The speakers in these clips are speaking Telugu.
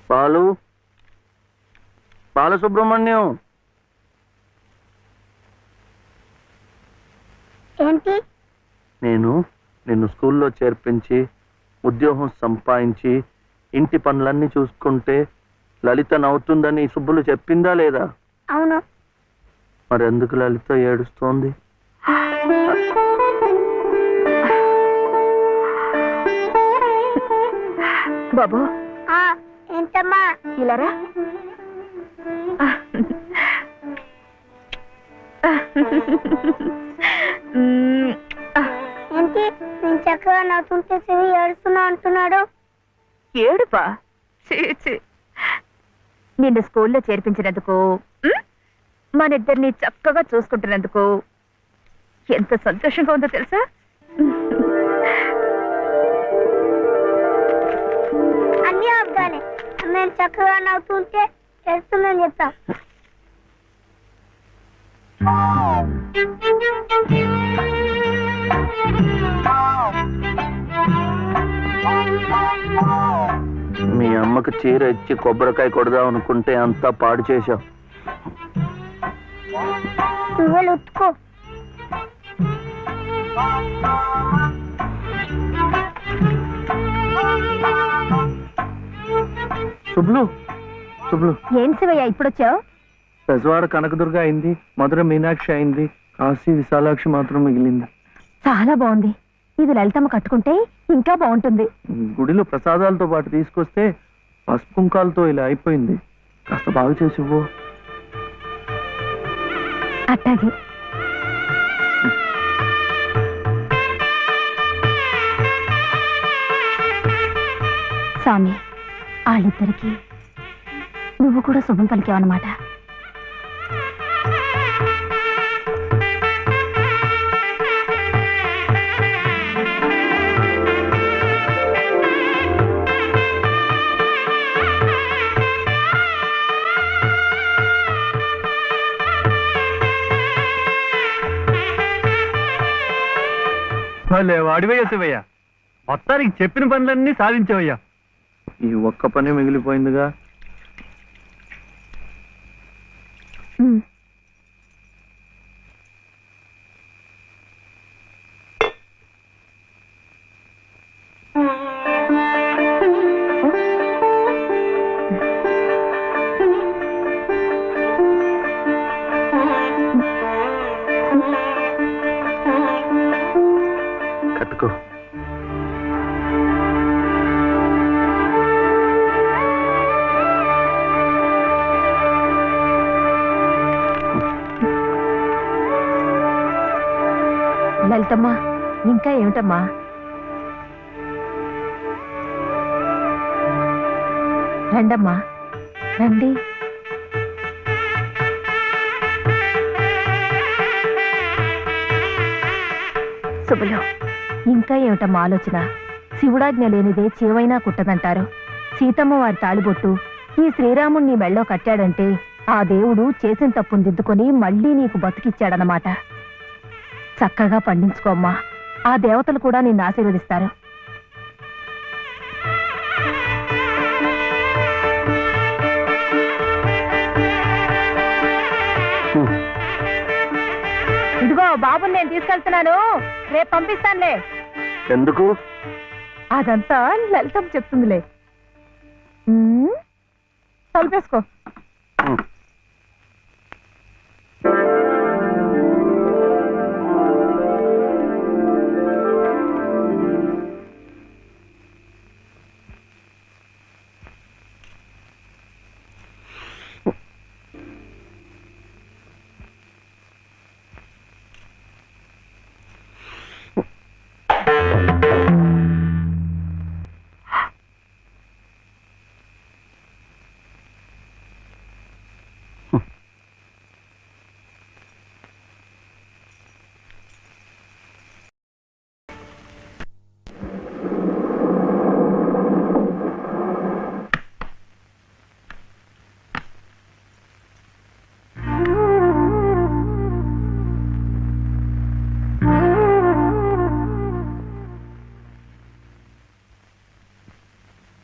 బాలు, బాలసుబ్రహ్మణ్యం. ఏంటి? నేను నిన్ను స్కూల్లో చేర్పించి ఉద్యోగం సంపాదించి ఇంటి పనులన్నీ చూసుకుంటే లలిత నవ్వుతుందని సుబ్బులు చెప్పిందా లేదా? అవును. మరి ఎందుకు లలిత ఏడుస్తోంది? బాబు, ఏంటమ్మా? ఇలారా. ఏంటి నేను చక్కగా నవ్వుతుంటే చెవి ఏడుస్తున్నా అంటున్నాడు? ఏడుపా? నిన్ను స్కూల్లో చేర్పించినందుకు, మన ఇద్దరిని చక్కగా చూసుకుంటున్నందుకు ఎంత సంతోషంగా ఉందో తెలుసా? అన్నీ అబ్బాలే. నేను చక్కగా నవ్వుతుంటే ఏడుస్తుందని చెప్తాం. మీ అమ్మకు చీర ఇచ్చి కొబ్బరికాయ కొడదాం అనుకుంటే అంతా పాడు చేశావు. నువ్వే ఉత్తుకో. శుభ్లు, శుభ్లు. ఏం శివయ్య ఇప్పుడొచ్చావు? పెజవాడ కనకదుర్గ అయింది, మధుర మీనాక్షి అయింది, కాశీ విశాలాక్షి మాత్రం మిగిలింది. చాలా బాగుంది. ఇది లలితమ్మ కట్టుకుంటే ఇంకా బాగుంటుంది. గుడిలో ప్రసాదాలతో పాటు తీసుకొస్తే పసుపు కుంకాలతో ఇలా అయిపోయింది. కాస్త బాగు చేసి ఇవ్వు. అట్టాగే. స్వామి, వాళ్ళిద్దరికి నువ్వు కూడా శుభం పలికావన్నమాట. వాడివయ్యా శివయ్య, మొత్తానికి చెప్పిన పనులన్నీ సాధించవయ్యా. ఈ ఒక్క పని మిగిలిపోయిందిగా. కట్టుకో. లలితమ్మా, ఇంకా ఏమిటమ్మా? రండమ్మా, రండి. శుభలో, ఇంకా ఏమిటమ్మా ఆలోచన? శివుడాజ్ఞ లేనిదే చీవైనా కుట్టదంటారు. సీతమ్మ వారి తాళిబొట్టు ఈ శ్రీరాముణ్ణి మెళ్ళో కట్టాడంటే ఆ దేవుడు చేసిన తప్పును దిద్దుకొని మళ్ళీ నీకు బతికిచ్చాడనమాట. చక్కగా పండించుకోమ్మా, ఆ దేవతలు కూడా నిన్ను ఆశీర్వదిస్తారు. ఇదిగో బాబుని నేను తీసుకెళ్తున్నాను, రేపు పంపిస్తానులే. ఎందుకు? అదంతా లలితం చెప్తుందిలే. తలుపేసుకో.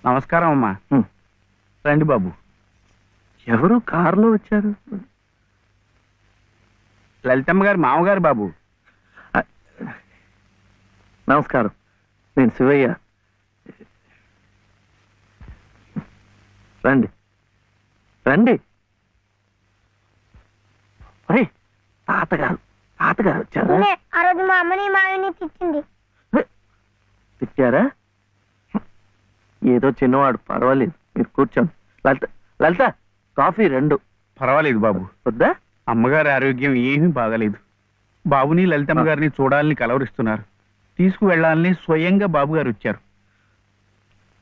నమస్కారం అమ్మా. రండి బాబు. ఎవరు కారులో వచ్చారు? లలితమ్మ గారు మామగారు బాబు. నమస్కారం, నేను శివయ్య. రండి రండి. ఒరేయ్, తాతగారు వచ్చారా? నేనే ఆ రోజు మా అమ్మని మావిని తిట్టింది. తిట్టారా? ఏదో చిన్నవాడు, పర్వాలేదు, మీరు కూర్చోండి. లలిత కాఫీ 2. పర్వాలేదు బాబు. వద్దా? అమ్మగారి ఆరోగ్యం ఏమీ బాగలేదు. బాబుని లలితమ్మ గారిని చూడాలని కలవరిస్తున్నారు. తీసుకువెళ్లాలని స్వయంగా బాబు గారు వచ్చారు.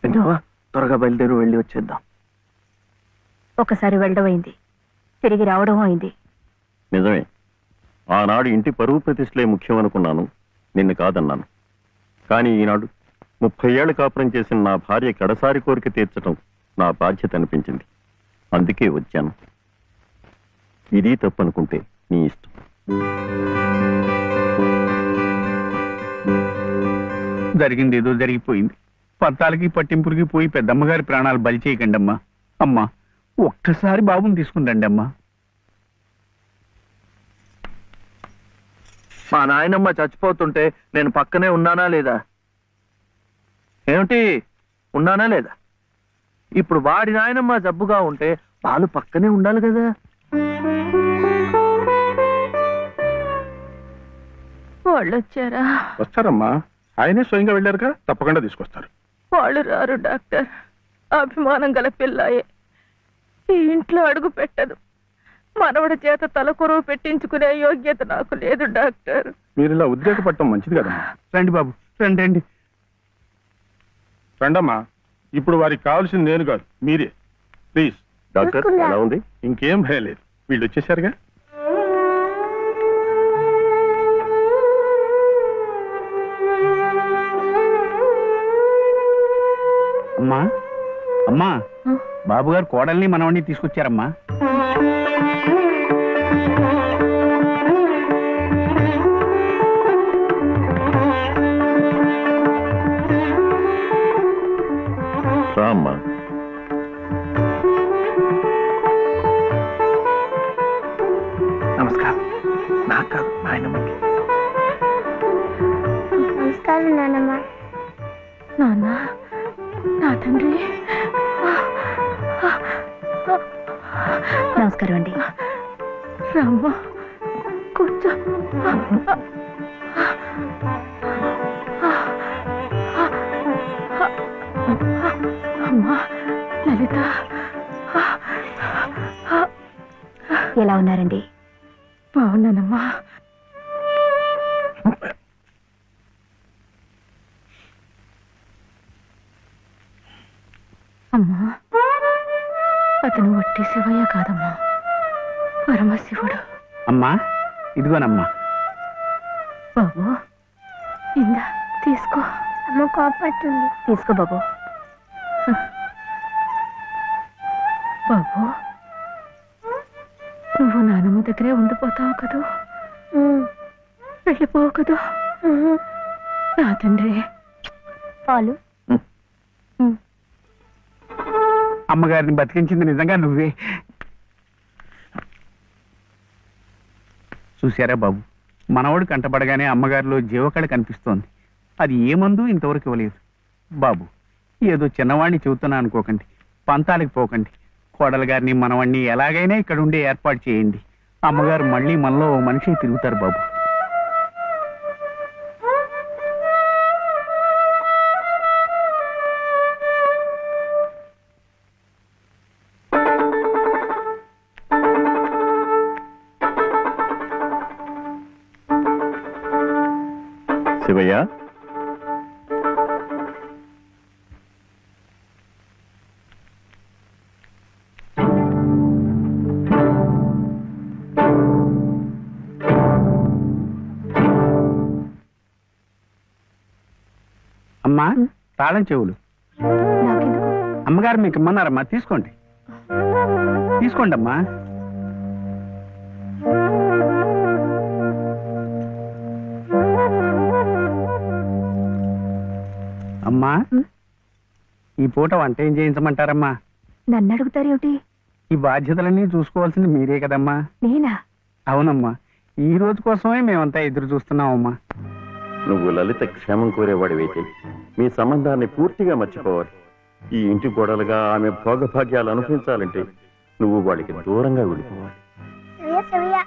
విన్నావా? త్వరగా బయలుదేరి వెళ్ళి వచ్చేద్దాం. ఒకసారి వెళ్ళడం అయింది, తిరిగి రావడం అయింది. నిజమే, ఆనాడు ఇంటి పరువు ప్రతిష్టలే ముఖ్యం అనుకున్నాను, నిన్ను కాదన్నాను. కానీ ఈనాడు 30 ఏళ్ల కాపురం చేసిన నా భార్య కడసారి కోరిక తీర్చడం నా బాధ్యత అనిపించింది. అందుకే వచ్చాను. ఇది తప్పనుకుంటే నీ ఇష్టం. జరిగింది ఏదో జరిగిపోయింది. పత్తాలకి పట్టింపులకి పోయి పెద్దమ్మగారి ప్రాణాలు బలి చేయకండి అమ్మా. అమ్మా, ఒక్కసారి బాబుని తీసుకుంటండి అమ్మా. మా నాయనమ్మ చచ్చిపోతుంటే నేను పక్కనే ఉన్నానా లేదా? ఏమిటి, ఉన్నానా లేదా? ఇప్పుడు వాడి నాయనమ్మ జబ్బుగా ఉంటే వాళ్ళు పక్కనే ఉండాలి కదా. వాళ్ళు వచ్చారా? వస్తారమ్మా, ఆయనే స్వయంగా వెళ్ళారుగా, తప్పకుండా తీసుకొస్తారు. వాళ్ళు రారు డాక్టర్. అభిమానం గల పిల్లాయే, ఈ ఇంట్లో అడుగు పెట్టదు. మనవడి చేత తలకొరువు పెట్టించుకునే యోగ్యత నాకు లేదు డాక్టర్. మీరు ఇలా ఉద్రేకపడటం మంచిది కదమ్మా. రండి బాబు, రండి రండి. రండమ్మా, ఇప్పుడు వారికి కావాల్సింది నేను కాదు, మీరే. ప్లీజ్. డాక్టర్ ఎలా ఉంది? ఇంకేం భయం లేదు, వీళ్ళు వచ్చేసారుగా. అమ్మా అమ్మా, బాబు గారు కోడల్ని మనవడిని తీసుకొచ్చారమ్మా. రామ్మా. నమస్కారం. నాకు కాదు, నాయనమ్మకి. నమస్కారం నాన్నమ్మ. నాన్న, నా తండ్రి. నమస్కారం అండి. రామ్మ, కూర్చో. అమ్మా లలిత, ఎలా ఉన్నారండి? బాగున్నానమ్మా. అమ్మా, అతను వట్టి శివయ్య కాదమ్మా, పరమశివుడు. అమ్మా, ఇదిగోనమ్మా. బాబు, ఇందా తీసుకో. అమ్మ కోపడుతుంది. తీసుకో బాబు. బాబు, నువ్వు నానమ్మ దగ్గరే ఉండిపోతావు కదూ, వెళ్ళిపోవు కదూ. నా తండ్రి. పాలు. అమ్మగారిని బతికించింది నిజంగా నువ్వే. చూశారా బాబు, మనవడు కంటపడగానే అమ్మగారిలో జీవకళ కనిపిస్తోంది. అది ఏ మందు ఇంతవరకు ఇవ్వలేదు. బాబు, ఏదో చిన్నవాడిని చెబుతున్నా అనుకోకండి, పంతాలకి పోకండి. కోడలు గారిని మనవాడిని ఎలాగైనా ఇక్కడ ఉండే ఏర్పాటు చేయండి. అమ్మగారు మళ్ళీ మనలో ఓ మనిషి తిరుగుతారు బాబు. శివయ్య, అమ్మా, తాళం చెవులు. నాకెందుకు? అమ్మగారు మీకు ఇమ్మన్నారమ్మా, తీసుకోండి. తీసుకోండి అమ్మా. అమ్మా, ఈ పూట వంట ఏం చేయించమంటారమ్మా? నన్ను అడుగుతారేమిటి? ఈ బాధ్యతలన్నీ చూసుకోవాల్సింది మీరే కదమ్మా. నేనా? అవునమ్మా, ఈ రోజు కోసమే మేమంతా ఎదురు చూస్తున్నామమ్మా. నువ్వు లలిత క్షేమం కోరేవాడివైతే మీ సంబంధాన్ని పూర్తిగా మర్చిపోవాలి. ఈ ఇంటి గోడలుగా ఆమె భోగభాగ్యాలు అనుభవించాలంటే నువ్వు వాడికి దూరంగా వెళ్ళిపోవాలి. సవ్య సవ్య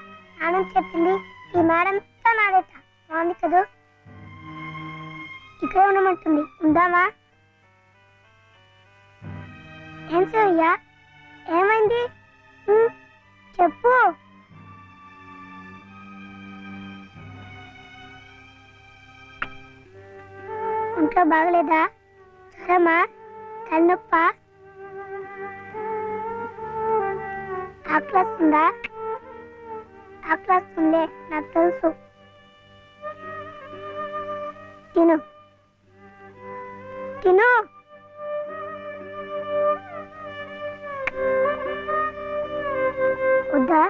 నాన్న చెప్పింది ఈ మేడం నాడేట బాగుంది కదూ. ఇక్కడే ఉండమంటుంది, ఉందామా? ఏం సవ్య, ఏమైంది? చెప్పు. ఒంట్లో బాగలేదా? జ్వరమా? తలనొప్పా? ఆకలిస్తుందా? ఆకలిస్తుందే, నాకు తెలుసు. తిను తిను. వద్దా?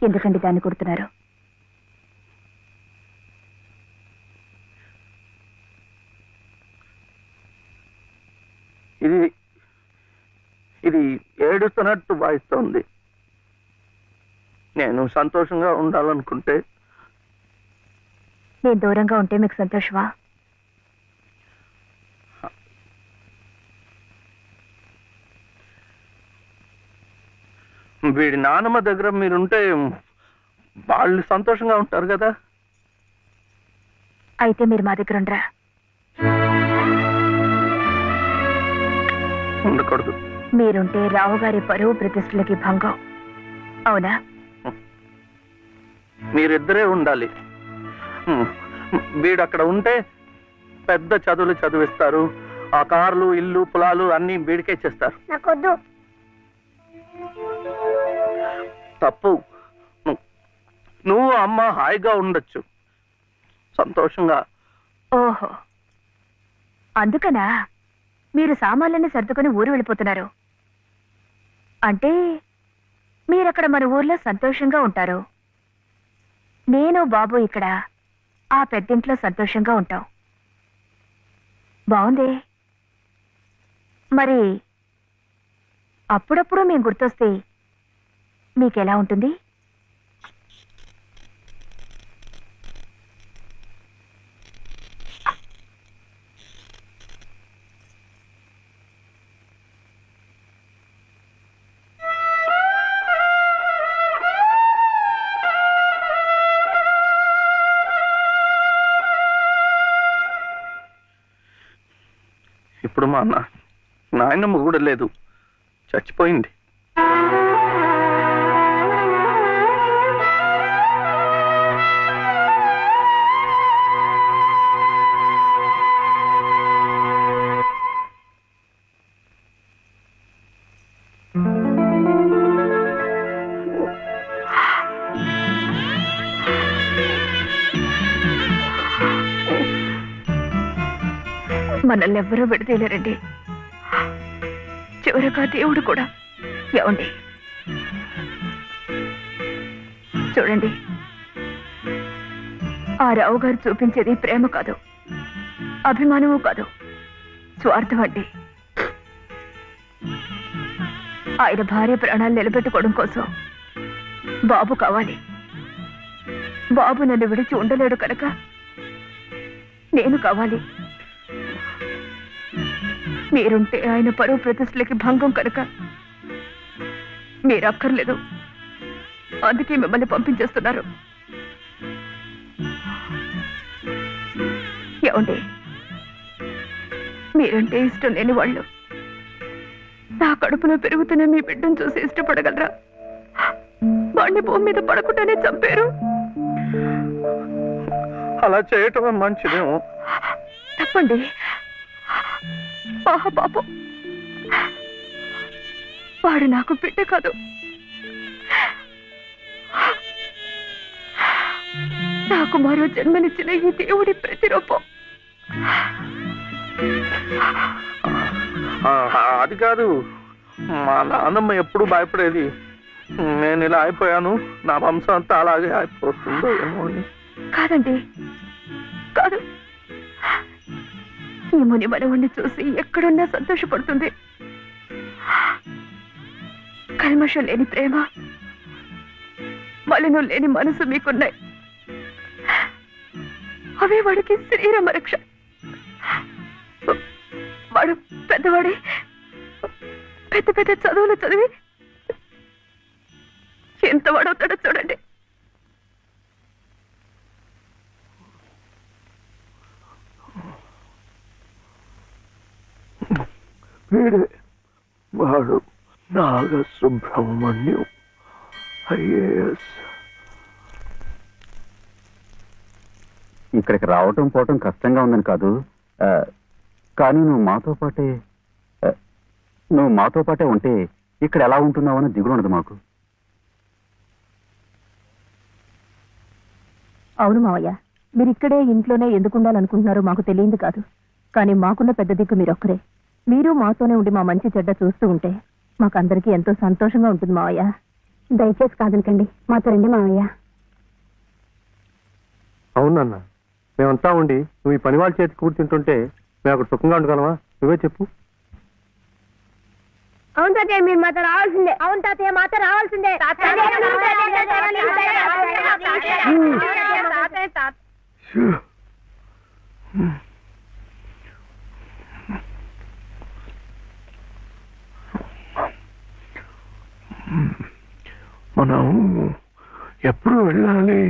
ఎందుకండి దాన్ని కొడుతున్నారు? ఇది ఇది ఏడుస్తున్నట్టు వాయిస్తోంది. నేను సంతోషంగా ఉండాలనుకుంటే నేను దూరంగా ఉంటే మీకు సంతోషమా? వీడి నానమ్మ దగ్గర మీరుంటే వాళ్ళు సంతోషంగా ఉంటారు కదా. అయితే మీరు మా దగ్గర ఉండరా? ఉండకూడదు. మీరుంటే రావుగారి పరువు ప్రతిష్టలకి భంగం. అవునా? మీరిద్దరే ఉండాలి. వీడు అక్కడ ఉంటే పెద్ద చదువులు చదివిస్తారు. ఆ కార్లు, ఇల్లు, పొలాలు అన్ని వీడికే చేస్తారు. నాకొద్దు. తప్పు. నువ్వు అమ్మ హాయిగా ఉండొచ్చు, సంతోషంగా. ఓహో, అందుకనా మీరు సామాన్లన్నీ సర్దుకొని ఊరు వెళ్ళిపోతున్నారు? అంటే మీరక్కడ మన ఊర్లో సంతోషంగా ఉంటారు, నేను బాబు ఇక్కడ ఆ పెద్దింట్లో సంతోషంగా ఉంటాం. బాగుంది. మరి అప్పుడప్పుడు మేము గుర్తొస్తే మీకెలా ఉంటుంది? ఇప్పుడు మా నాయనమ్మ కూడా లేదు, చచ్చిపోయింది. మనల్ని ఎవ్వరూ విడదీయలేరండి, చివరగా దేవుడు కూడా. ఏమండి చూడండి, ఆ రావు గారు చూపించేది ప్రేమ కాదు, అభిమానము కాదు, స్వార్థం అండి. ఆయన భార్య ప్రాణాలు నిలబెట్టుకోవడం కోసం బాబు కావాలి. బాబు నన్ను విడిచి ఉండలేడు కనుక నేను కావాలి. మీరుంటే ఆయన పరువు ప్రతిష్టలకి భంగం కనుక మీరు అక్కర్లేదు. అందుకే మిమ్మల్ని పంపించేస్తున్నారు. ఏమండి, మీరంటే ఇష్టం లేని వాళ్ళు నా కడుపులో పెరుగుతున్న మీ బిడ్డను చూసి ఇష్టపడగలరా? వాడిని భూమి మీద పడకుండానే చంపారు. అలా చేయటం మంచిదేమో. తప్పండి. పాపం, వాడు నాకు బిడ్డ కాదు, నాకు మరో జన్మనిచ్చిన ఈ దేవుడి ప్రతిరూపం. అది కాదు, మా నాన్నమ్మ ఎప్పుడు భయపడేది నేను ఇలా అయిపోయాను, నా వంశం అంతా అలాగే అయిపోతుందో ఏమో అని. కాదండి, కాదు. ఈ ముని మనవుణ్ణి చూసి ఎక్కడున్నా సంతోషపడుతుంది. కల్మషం లేని ప్రేమ, మలినం లేని మనసు మీకున్నాయి. అవే వాడికి శ్రీరామ రక్ష. వాడు పెద్దవాడి పెద్ద పెద్ద చదువులు చదివి ఎంత వాడవుతాడో చూడండి. వీడే వాడు నాగసుబ్రహ్మణ్యం, IAS. ఇక్కడికి రావటం పోవటం కష్టంగా ఉందని కాదు, కానీ నువ్వు మాతో పాటే ఉంటే ఇక్కడ ఎలా ఉంటున్నావు అని దిగులు ఉండదు మాకు. అవును మావయ్య, మీరు ఇక్కడే ఇంట్లోనే ఎందుకు ఉండాలనుకుంటున్నారో మాకు తెలియదు కాదు. కానీ మాకున్న పెద్ద దిక్కు మీరొక్కరే. మీరు మాతోనే ఉండి మా మంచి చెడ్డ చూస్తూ ఉంటే మాకందరికీ ఎంతో సంతోషంగా ఉంటుంది మావయ్య. దయచేసి కాదనకండి, మాతో రండి మావయ్య. అవునన్న, మేమంతా ఉండి నువ్వు ఈ పని వాళ్ళ చేతి కూర్చుంటుంటే మేము అక్కడ సుఖంగా ఉండగలమా? నువ్వే చెప్పు. అవును తాతయ్య, మీరు మాతో రావాల్సిందే. అవును తాతయ్య, మాతో రావాల్సిందే. మనం ఎప్పుడు వెళ్ళాలి?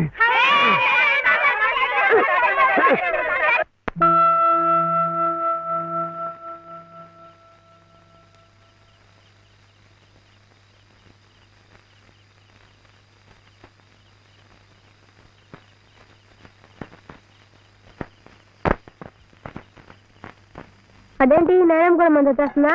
అదేంటి నేరం కూడా మంది వచ్చేస్తున్నా?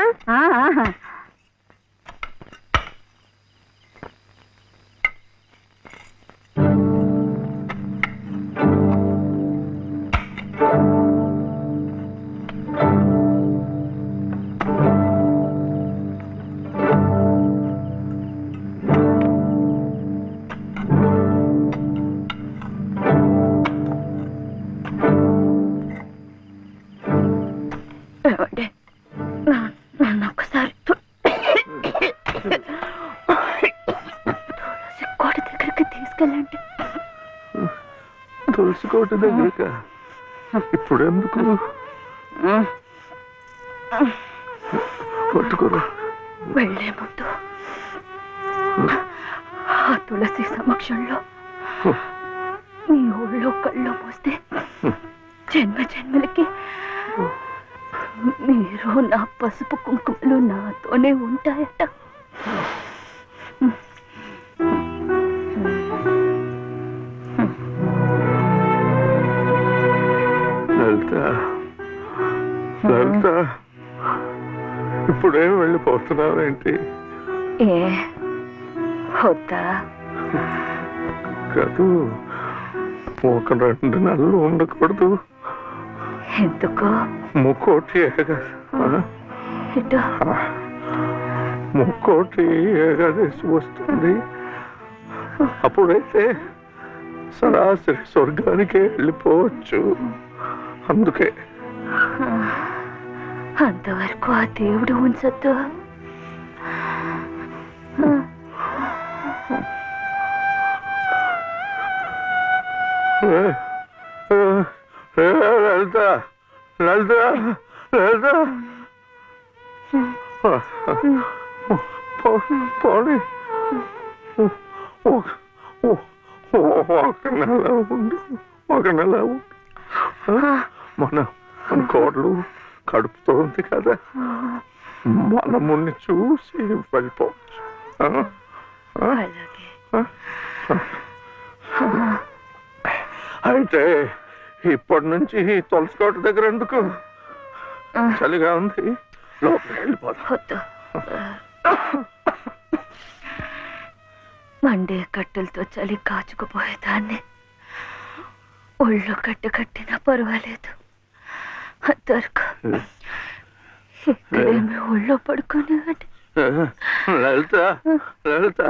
నన్ను ఒక్కసారి కోట దగ్గరికి తీసుకెళ్ళండి. తులసి కోట దగ్గరక ఇప్పుడు ఎందుకు? పట్టుకోరు. వెళ్లే ముందు ఆ తులసి సమక్షంలో నీ ఊళ్ళో కళ్ళు మూస్తే జన్మ జన్మలకి మీరు నా పసుపు కుంకుమలు నాతోనే ఉంటాయట. లలిత, ఇప్పుడేం వెళ్ళిపోతున్నావేంటి? ఏ వద్దా? కాదు, ఒక 2 నెలలు ఉండకూడదు. ఎందుకు? ముక్కోటి ముక్కోటి ఏకాదశి వస్తుంది. అప్పుడైతే సరాసరి స్వర్గానికే వెళ్ళిపోవచ్చు. అందుకే అంతవరకు ఆ దేవుడు ఉంచొద్దు. లలిత లలిత లలిత పోనీ ఒక నెల ఉండు, ఒక నెల ఉండు. మన కోడలు కడుపుతో ఉంది కదా, మనముని చూసి వెళ్ళిపోవచ్చు. అయితే ఇప్పటి నుంచి తులసికోట దగ్గర ఎందుకు? చలిగా ఉంది, లోపలికి వెళ్ళిపోతాం. మండే కట్టెలతో చలి కాచుకుపోయేదాన్ని. ఒళ్ళు కట్టినా పర్వాలేదు, అంతవరకు ఇక్కడేమి ఒళ్ళో పడుకునేవాడి. లలిత లలిత